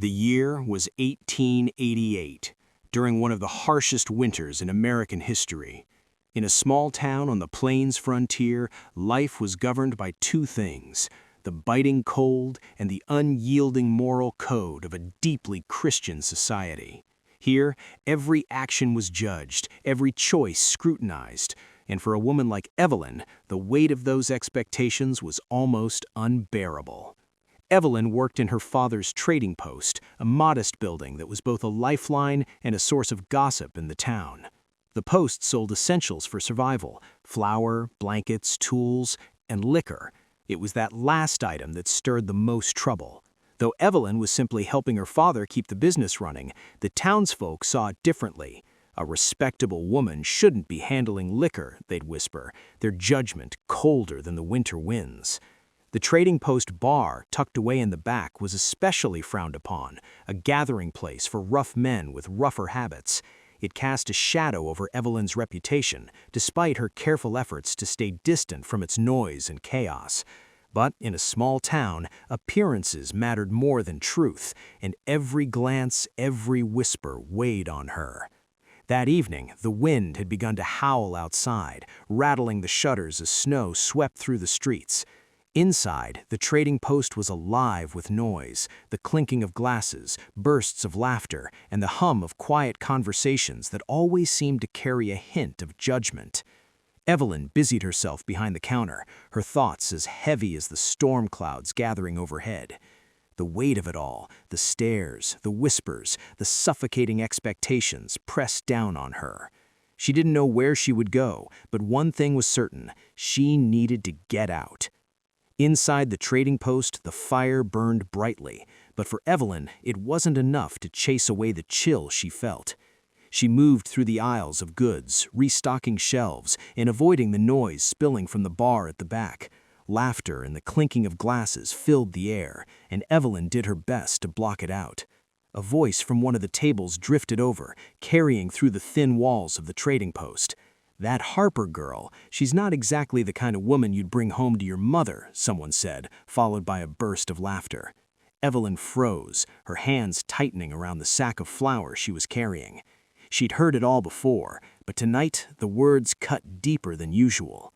The year was 1888, during one of the harshest winters in American history. In a small town on the plains frontier, life was governed by two things: the biting cold and the unyielding moral code of a deeply Christian society. Here, every action was judged, every choice scrutinized, and for a woman like Evelyn, the weight of those expectations was almost unbearable. Evelyn worked in her father's trading post, a modest building that was both a lifeline and a source of gossip in the town. The post sold essentials for survival: flour, blankets, tools, and liquor. It was that last item that stirred the most trouble. Though Evelyn was simply helping her father keep the business running, the townsfolk saw it differently. A respectable woman shouldn't be handling liquor, they'd whisper, their judgment colder than the winter winds. The trading post bar, tucked away in the back, was especially frowned upon, a gathering place for rough men with rougher habits. It cast a shadow over Evelyn's reputation, despite her careful efforts to stay distant from its noise and chaos. But in a small town, appearances mattered more than truth, and every glance, every whisper weighed on her. That evening, the wind had begun to howl outside, rattling the shutters as snow swept through the streets. Inside, the trading post was alive with noise, the clinking of glasses, bursts of laughter, and the hum of quiet conversations that always seemed to carry a hint of judgment. Evelyn busied herself behind the counter, her thoughts as heavy as the storm clouds gathering overhead. The weight of it all, the stares, the whispers, the suffocating expectations pressed down on her. She didn't know where she would go, but one thing was certain: she needed to get out. Inside the trading post, the fire burned brightly, but for Evelyn, it wasn't enough to chase away the chill she felt. She moved through the aisles of goods, restocking shelves and avoiding the noise spilling from the bar at the back. Laughter and the clinking of glasses filled the air, and Evelyn did her best to block it out. A voice from one of the tables drifted over, carrying through the thin walls of the trading post. "That Harper girl, she's not exactly the kind of woman you'd bring home to your mother," someone said, followed by a burst of laughter. Evelyn froze, her hands tightening around the sack of flour she was carrying. She'd heard it all before, but tonight the words cut deeper than usual.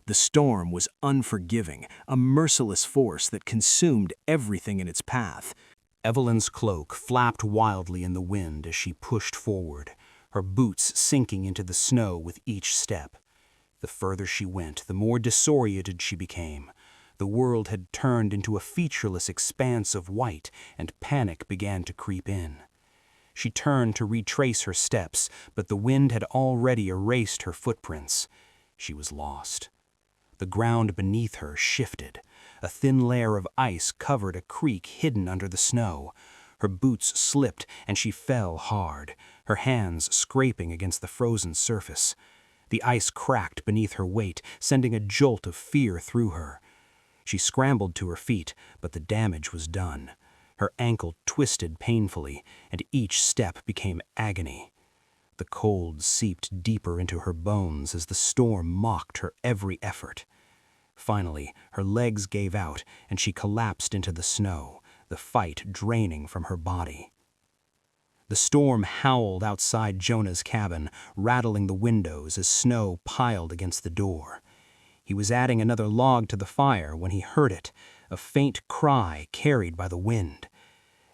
The storm was unforgiving, a merciless force that consumed everything in its path. Evelyn's cloak flapped wildly in the wind as she pushed forward, her boots sinking into the snow with each step. The further she went, the more disoriented she became. The world had turned into a featureless expanse of white, and panic began to creep in. She turned to retrace her steps, but the wind had already erased her footprints. She was lost. The ground beneath her shifted. A thin layer of ice covered a creek hidden under the snow. Her boots slipped, and she fell hard, her hands scraping against the frozen surface. The ice cracked beneath her weight, sending a jolt of fear through her. She scrambled to her feet, but the damage was done. Her ankle twisted painfully, and each step became agony. The cold seeped deeper into her bones as the storm mocked her every effort. Finally, her legs gave out, and she collapsed into the snow, the fight draining from her body. The storm howled outside Jonah's cabin, rattling the windows as snow piled against the door. He was adding another log to the fire when he heard it, a faint cry carried by the wind.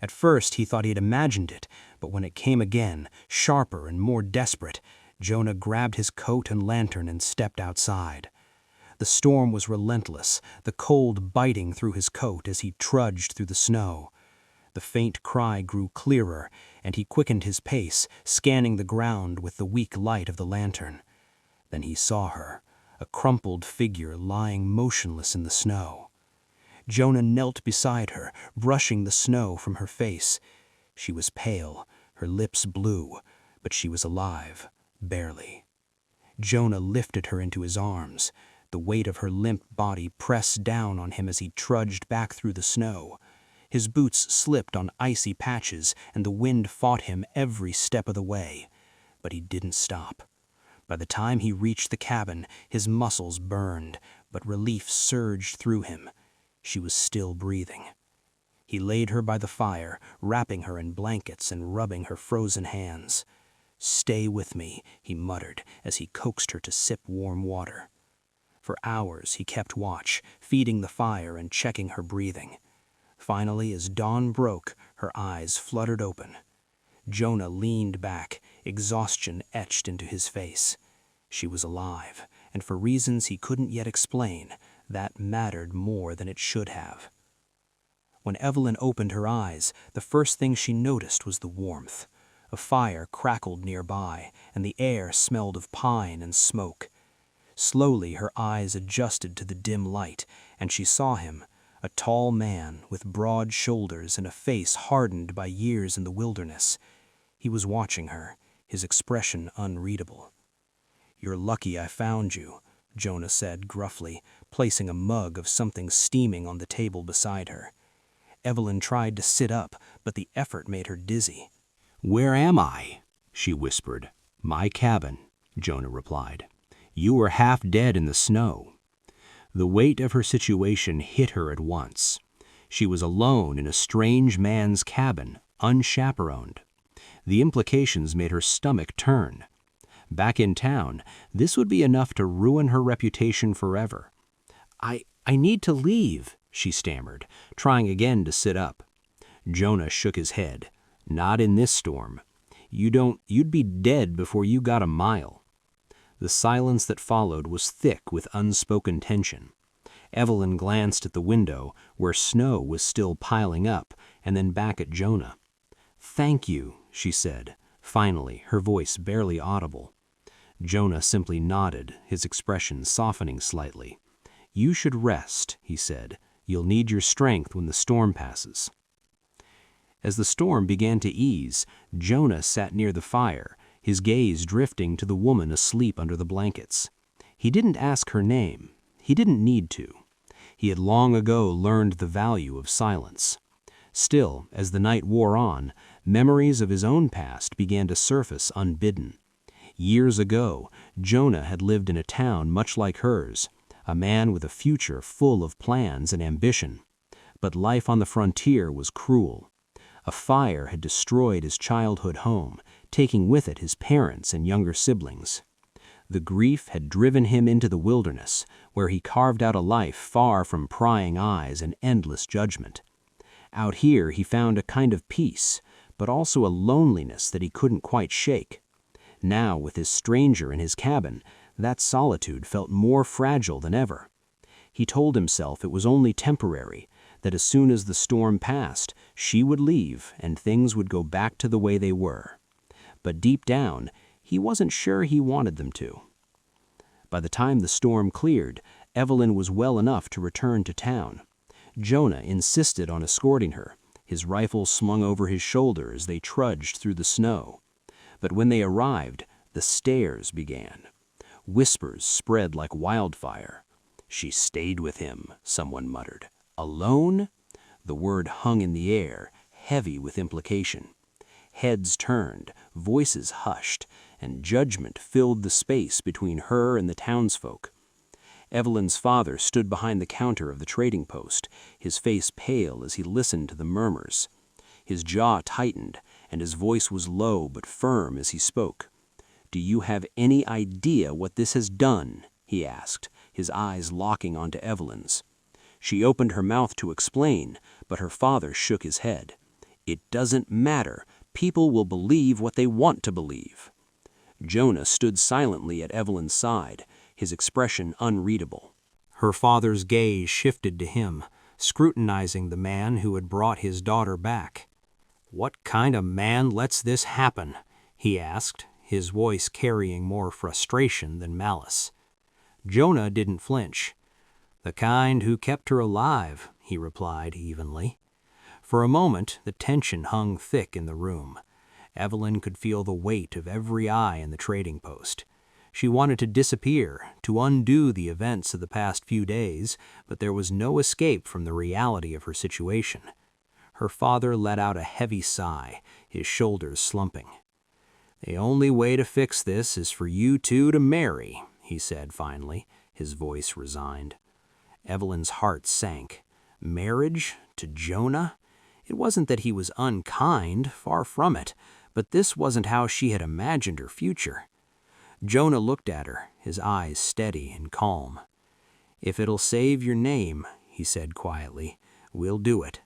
At first he thought he had imagined it, but when it came again, sharper and more desperate, Jonah grabbed his coat and lantern and stepped outside. The storm was relentless, the cold biting through his coat as he trudged through the snow. The faint cry grew clearer, and he quickened his pace, scanning the ground with the weak light of the lantern. Then he saw her, a crumpled figure lying motionless in the snow. Jonah knelt beside her, brushing the snow from her face. She was pale, her lips blue, but she was alive, barely. Jonah lifted her into his arms. The weight of her limp body pressed down on him as he trudged back through the snow. His boots slipped on icy patches, and the wind fought him every step of the way. But he didn't stop. By the time he reached the cabin, his muscles burned, but relief surged through him. She was still breathing. He laid her by the fire, wrapping her in blankets and rubbing her frozen hands. "Stay with me," he muttered as he coaxed her to sip warm water. For hours he kept watch, feeding the fire and checking her breathing. Finally, as dawn broke, her eyes fluttered open. Jonah leaned back, exhaustion etched into his face. She was alive, and for reasons he couldn't yet explain, that mattered more than it should have. When Evelyn opened her eyes, the first thing she noticed was the warmth. A fire crackled nearby, and the air smelled of pine and smoke. Slowly her eyes adjusted to the dim light, and she saw him, a tall man with broad shoulders and a face hardened by years in the wilderness. He was watching her, his expression unreadable. "You're lucky I found you," Jonah said gruffly, placing a mug of something steaming on the table beside her. Evelyn tried to sit up, but the effort made her dizzy. "Where am I?" she whispered. "My cabin," Jonah replied. "You were half dead in the snow." The weight of her situation hit her at once. She was alone in a strange man's cabin, unchaperoned. The implications made her stomach turn. Back in town, this would be enough to ruin her reputation forever. I need to leave," she stammered, trying again to sit up. Jonah shook his head. "Not in this storm. You'd be dead before you got a mile." The silence that followed was thick with unspoken tension. Evelyn glanced at the window, where snow was still piling up, and then back at Jonah. "Thank you," she said, finally, her voice barely audible. Jonah simply nodded, his expression softening slightly. "You should rest," he said. "You'll need your strength when the storm passes." As the storm began to ease, Jonah sat near the fire, his gaze drifting to the woman asleep under the blankets. He didn't ask her name. He didn't need to. He had long ago learned the value of silence. Still, as the night wore on, memories of his own past began to surface unbidden. Years ago, Jonah had lived in a town much like hers, a man with a future full of plans and ambition. But life on the frontier was cruel. A fire had destroyed his childhood home, taking with it his parents and younger siblings. The grief had driven him into the wilderness, where he carved out a life far from prying eyes and endless judgment. Out here he found a kind of peace, but also a loneliness that he couldn't quite shake. Now, with his stranger in his cabin, that solitude felt more fragile than ever. He told himself it was only temporary, that as soon as the storm passed, she would leave and things would go back to the way they were. But deep down, he wasn't sure he wanted them to. By the time the storm cleared, Evelyn was well enough to return to town. Jonah insisted on escorting her, his rifle slung over his shoulder as they trudged through the snow. But when they arrived, the stares began. Whispers spread like wildfire. "She stayed with him," someone muttered. "Alone?" The word hung in the air, heavy with implication. Heads turned, voices hushed, and judgment filled the space between her and the townsfolk. Evelyn's father stood behind the counter of the trading post, his face pale as he listened to the murmurs. His jaw tightened, and his voice was low but firm as he spoke. "Do you have any idea what this has done?" he asked, his eyes locking onto Evelyn's. She opened her mouth to explain, but her father shook his head. "It doesn't matter. People will believe what they want to believe." Jonah stood silently at Evelyn's side, his expression unreadable. Her father's gaze shifted to him, scrutinizing the man who had brought his daughter back. "What kind of man lets this happen?" he asked, his voice carrying more frustration than malice. Jonah didn't flinch. "The kind who kept her alive," he replied evenly. For a moment, the tension hung thick in the room. Evelyn could feel the weight of every eye in the trading post. She wanted to disappear, to undo the events of the past few days, but there was no escape from the reality of her situation. Her father let out a heavy sigh, his shoulders slumping. "The only way to fix this is for you two to marry," he said finally, his voice resigned. Evelyn's heart sank. Marriage to Jonah? It wasn't that he was unkind, far from it, but this wasn't how she had imagined her future. Jonah looked at her, his eyes steady and calm. "If it'll save your name," he said quietly, "we'll do it."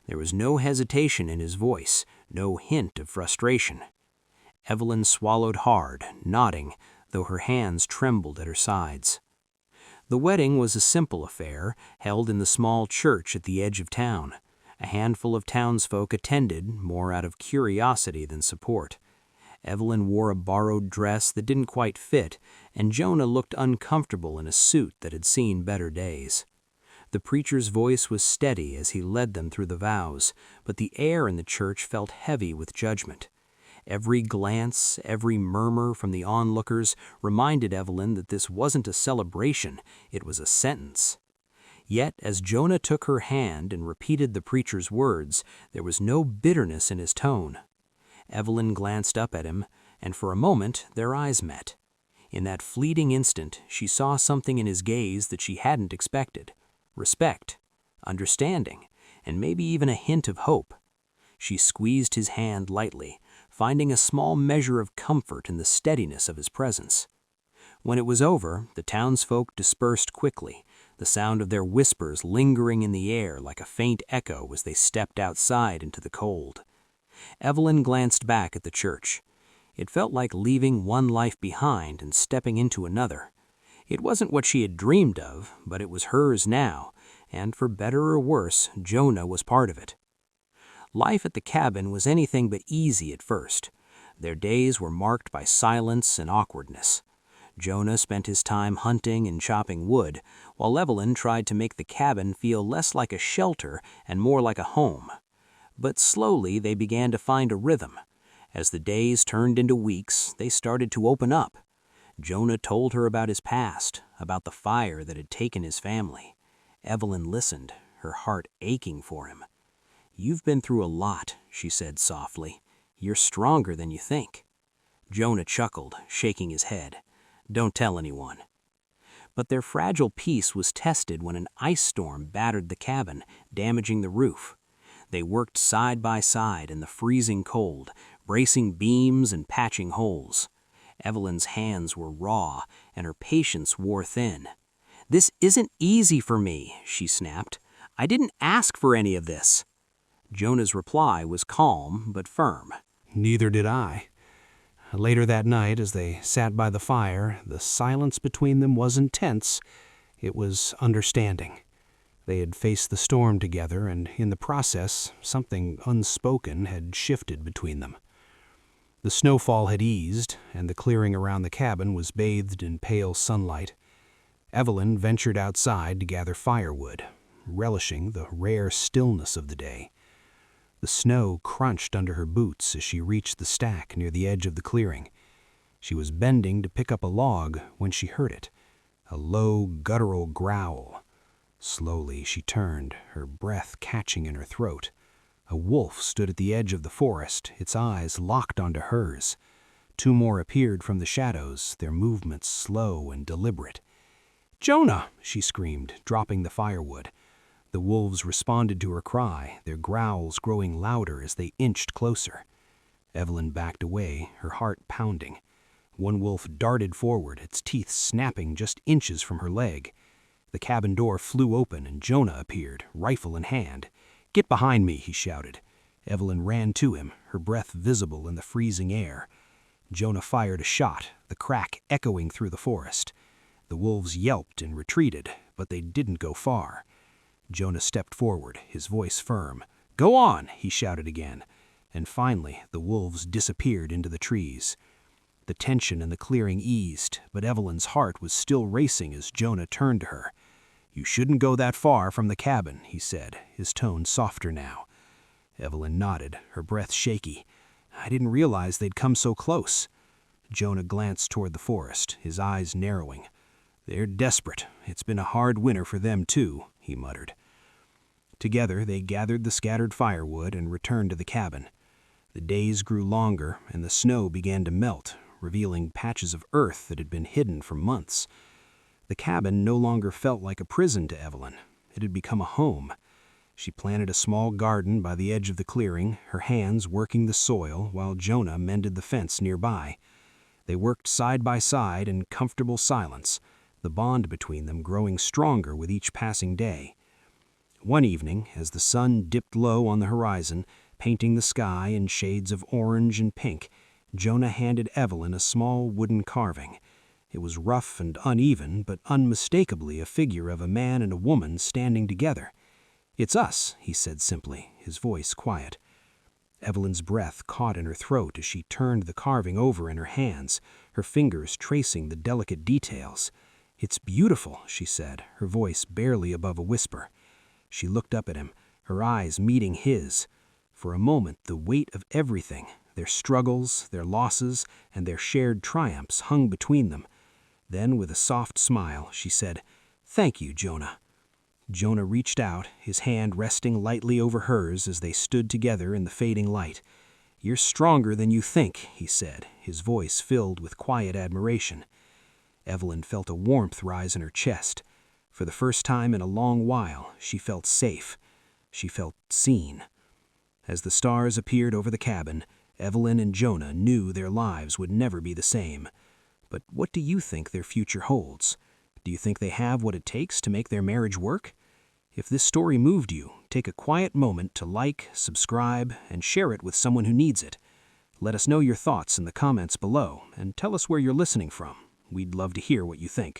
There was no hesitation in his voice, no hint of frustration. Evelyn swallowed hard, nodding, though her hands trembled at her sides. The wedding was a simple affair, held in the small church at the edge of town. A handful of townsfolk attended, more out of curiosity than support. Evelyn wore a borrowed dress that didn't quite fit, and Jonah looked uncomfortable in a suit that had seen better days. The preacher's voice was steady as he led them through the vows, but the air in the church felt heavy with judgment. Every glance, every murmur from the onlookers reminded Evelyn that this wasn't a celebration, it was a sentence. Yet, as Jonah took her hand and repeated the preacher's words, there was no bitterness in his tone. Evelyn glanced up at him, and for a moment their eyes met. In that fleeting instant, she saw something in his gaze that she hadn't expected. Respect, understanding, and maybe even a hint of hope. She squeezed his hand lightly, finding a small measure of comfort in the steadiness of his presence. When it was over, the townsfolk dispersed quickly, the sound of their whispers lingering in the air like a faint echo as they stepped outside into the cold. Evelyn glanced back at the church. It felt like leaving one life behind and stepping into another. It wasn't what she had dreamed of, but it was hers now, and for better or worse, Jonah was part of it. Life at the cabin was anything but easy at first. Their days were marked by silence and awkwardness. Jonah spent his time hunting and chopping wood, while Evelyn tried to make the cabin feel less like a shelter and more like a home. But slowly they began to find a rhythm. As the days turned into weeks, they started to open up. Jonah told her about his past, about the fire that had taken his family. Evelyn listened, her heart aching for him. "You've been through a lot," she said softly. "You're stronger than you think." Jonah chuckled, shaking his head. "Don't tell anyone." But their fragile peace was tested when an ice storm battered the cabin, damaging the roof. They worked side by side in the freezing cold, bracing beams and patching holes. Evelyn's hands were raw, and her patience wore thin. "This isn't easy for me," she snapped. "I didn't ask for any of this." Jonah's reply was calm but firm. "Neither did I." Later that night, as they sat by the fire, the silence between them wasn't tense, it was understanding. They had faced the storm together, and in the process, something unspoken had shifted between them. The snowfall had eased, and the clearing around the cabin was bathed in pale sunlight. Evelyn ventured outside to gather firewood, relishing the rare stillness of the day. The snow crunched under her boots as she reached the stack near the edge of the clearing. She was bending to pick up a log when she heard it, a low, guttural growl. Slowly she turned, her breath catching in her throat. A wolf stood at the edge of the forest, its eyes locked onto hers. Two more appeared from the shadows, their movements slow and deliberate. "Jonah!" she screamed, dropping the firewood. The wolves responded to her cry, their growls growing louder as they inched closer. Evelyn backed away, her heart pounding. One wolf darted forward, its teeth snapping just inches from her leg. The cabin door flew open and Jonah appeared, rifle in hand. "Get behind me," he shouted. Evelyn ran to him, her breath visible in the freezing air. Jonah fired a shot, the crack echoing through the forest. The wolves yelped and retreated, but they didn't go far. Jonah stepped forward, his voice firm. "Go on," he shouted again. And finally, the wolves disappeared into the trees. The tension in the clearing eased, but Evelyn's heart was still racing as Jonah turned to her. "You shouldn't go that far from the cabin," he said, his tone softer now. Evelyn nodded, her breath shaky. "I didn't realize they'd come so close." Jonah glanced toward the forest, his eyes narrowing. "They're desperate. It's been a hard winter for them, too," he muttered. Together they gathered the scattered firewood and returned to the cabin. The days grew longer, and the snow began to melt, revealing patches of earth that had been hidden for months. The cabin no longer felt like a prison to Evelyn. It had become a home. She planted a small garden by the edge of the clearing, her hands working the soil while Jonah mended the fence nearby. They worked side by side in comfortable silence, the bond between them growing stronger with each passing day. One evening, as the sun dipped low on the horizon, painting the sky in shades of orange and pink, Jonah handed Evelyn a small wooden carving. It was rough and uneven, but unmistakably a figure of a man and a woman standing together. "It's us," he said simply, his voice quiet. Evelyn's breath caught in her throat as she turned the carving over in her hands, her fingers tracing the delicate details. "It's beautiful," she said, her voice barely above a whisper. She looked up at him, her eyes meeting his. For a moment, the weight of everything, their struggles, their losses, and their shared triumphs hung between them. Then, with a soft smile, she said, "Thank you, Jonah." Jonah reached out, his hand resting lightly over hers as they stood together in the fading light. "You're stronger than you think," he said, his voice filled with quiet admiration. Evelyn felt a warmth rise in her chest. For the first time in a long while, she felt safe. She felt seen. As the stars appeared over the cabin, Evelyn and Jonah knew their lives would never be the same. But what do you think their future holds? Do you think they have what it takes to make their marriage work? If this story moved you, take a quiet moment to like, subscribe, and share it with someone who needs it. Let us know your thoughts in the comments below, and tell us where you're listening from. We'd love to hear what you think.